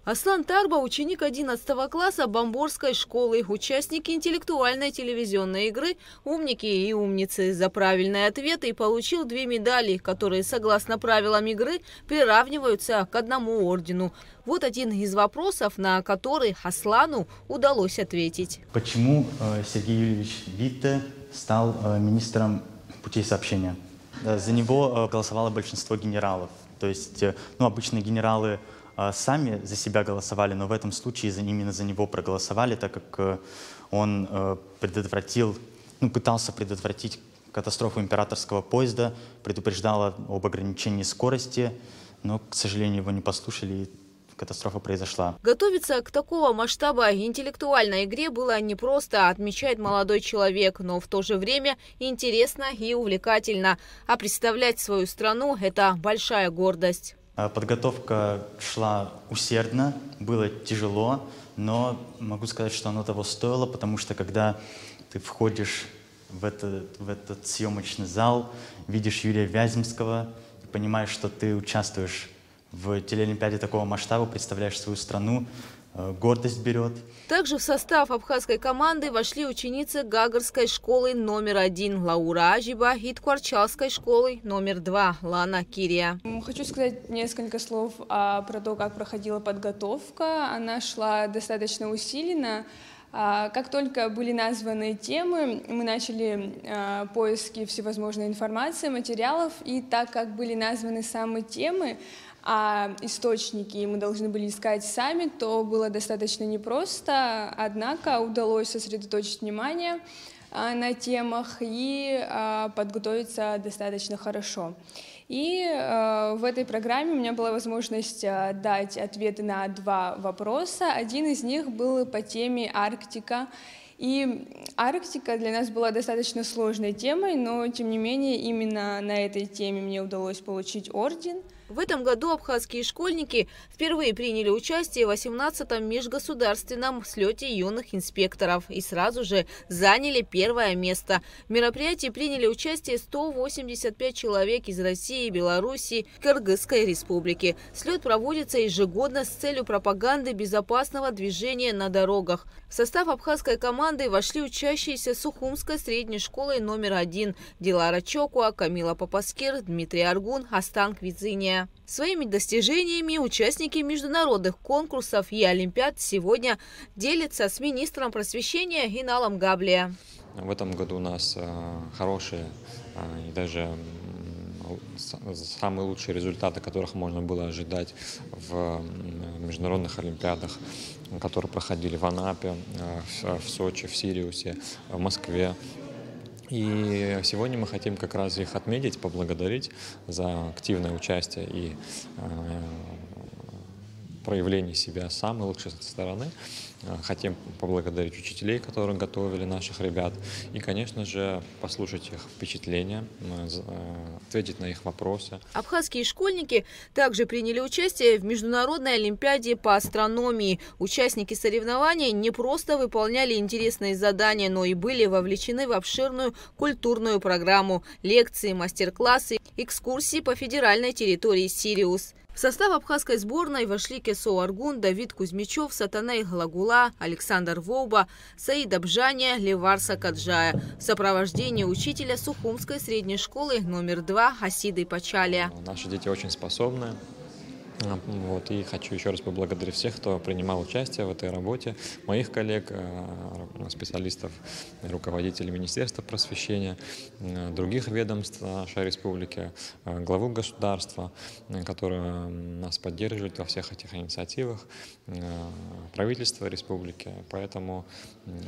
Аслан Тарба – ученик 11 класса Бамборской школы. Участники интеллектуальной телевизионной игры «Умники и умницы». За правильные ответы получил 2 медали, которые, согласно правилам игры, приравниваются к 1 ордену. Вот один из вопросов, на который Аслану удалось ответить. Почему Сергей Юрьевич Витте стал министром путей сообщения? За него голосовало большинство генералов. То есть, обычно генералы сами за себя голосовали, но в этом случае именно за него проголосовали, так как он пытался предотвратить катастрофу императорского поезда, предупреждал об ограничении скорости, но, к сожалению, его не послушали, и катастрофа произошла. Готовиться к такого масштаба интеллектуальной игре было непросто, отмечает молодой человек, но в то же время интересно и увлекательно. А представлять свою страну – это большая гордость. Подготовка шла усердно, было тяжело, но могу сказать, что оно того стоило, потому что когда ты входишь в этот съемочный зал, видишь Юрия Вяземского, понимаешь, что ты участвуешь в телеолимпиаде такого масштаба, представляешь свою страну, гордость берет. Также в состав абхазской команды вошли ученицы Гагарской школы номер 1 Лаура Ажиба и Ткварчалской школы номер 2 Лана Кирия. Хочу сказать несколько слов про то, как проходила подготовка. Она шла достаточно усиленно. Как только были названы темы, мы начали поиски всевозможной информации, материалов. И так как были названы самые темы, а источники мы должны были искать сами, то было достаточно непросто, однако удалось сосредоточить внимание на темах и подготовиться достаточно хорошо. И в этой программе у меня была возможность дать ответы на 2 вопроса. Один из них был по теме Арктика. И Арктика для нас была достаточно сложной темой, но тем не менее именно на этой теме мне удалось получить орден. В этом году абхазские школьники впервые приняли участие в 18-м межгосударственном слете юных инспекторов и сразу же заняли 1-е место. В мероприятии приняли участие 185 человек из России, Белоруссии, Кыргызской республики. Слет проводится ежегодно с целью пропаганды безопасного движения на дорогах. В состав абхазской команды вошли учащиеся Сухумской средней школы номер 1 Дилара Чокуа, Камила Папаскер, Дмитрий Аргун, Астан Квидзиния. Своими достижениями участники международных конкурсов и олимпиад сегодня делятся с министром просвещения Иналом Габлия. В этом году у нас хорошие и даже самые лучшие результаты, которых можно было ожидать в международных олимпиадах, которые проходили в Анапе, в Сочи, в Сириусе, в Москве. И сегодня мы хотим как раз их отметить, поблагодарить за активное участие и проявление себя с самой лучшей стороны. Хотим поблагодарить учителей, которые готовили наших ребят. И, конечно же, послушать их впечатления, ответить на их вопросы. Абхазские школьники также приняли участие в международной олимпиаде по астрономии. Участники соревнований не просто выполняли интересные задания, но и были вовлечены в обширную культурную программу. Лекции, мастер-классы, экскурсии по федеральной территории Сириус. В состав абхазской сборной вошли Кесо Аргун, Давид Кузьмичев, Сатаней Глагула, Александр Воуба, Саид Абжания, Леварса Каджая в сопровождении учителя Сухумской средней школы номер 2 Хасиды Пачалия. Наши дети очень способны. И хочу еще раз поблагодарить всех, кто принимал участие в этой работе, моих коллег, специалистов, руководителей Министерства просвещения, других ведомств нашей республики, главу государства, которые нас поддерживают во всех этих инициативах, правительство республики. Поэтому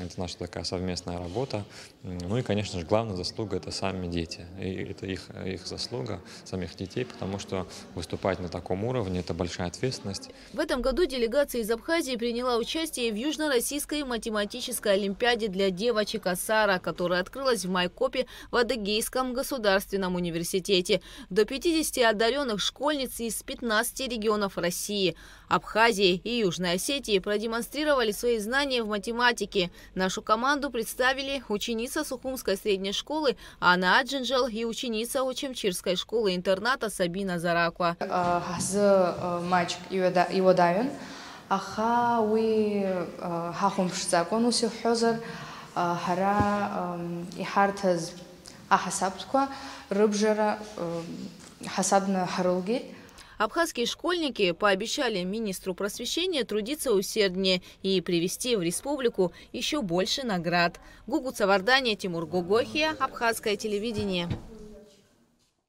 это наша такая совместная работа. Ну и, конечно же, главная заслуга – это сами дети. И это их заслуга, самих детей, потому что выступать на таком уровне – это большая ответственность. В этом году делегация из Абхазии приняла участие в Южно-Российской математической олимпиаде для девочек Асара, которая открылась в Майкопе в Адыгейском государственном университете. До 50 одаренных школьниц из 15 регионов России, Абхазии и Южной Осетии продемонстрировали свои знания в математике. Нашу команду представили ученица Сухумской средней школы Анна Аджинджел и ученица Очемчирской школы-интерната Сабина Зараква. Матч его давен. Аха уи ҳахумшзакон усиҳҳозар ҳара иҳарҭаз аҳасабтқәа рыбжара ҳасабна ҳарылгеит. Абхазские школьники пообещали министру просвещения трудиться усерднее и привезти в республику еще больше наград. Гугу Цавардания, Тимур Гогохия, Абхазское телевидение.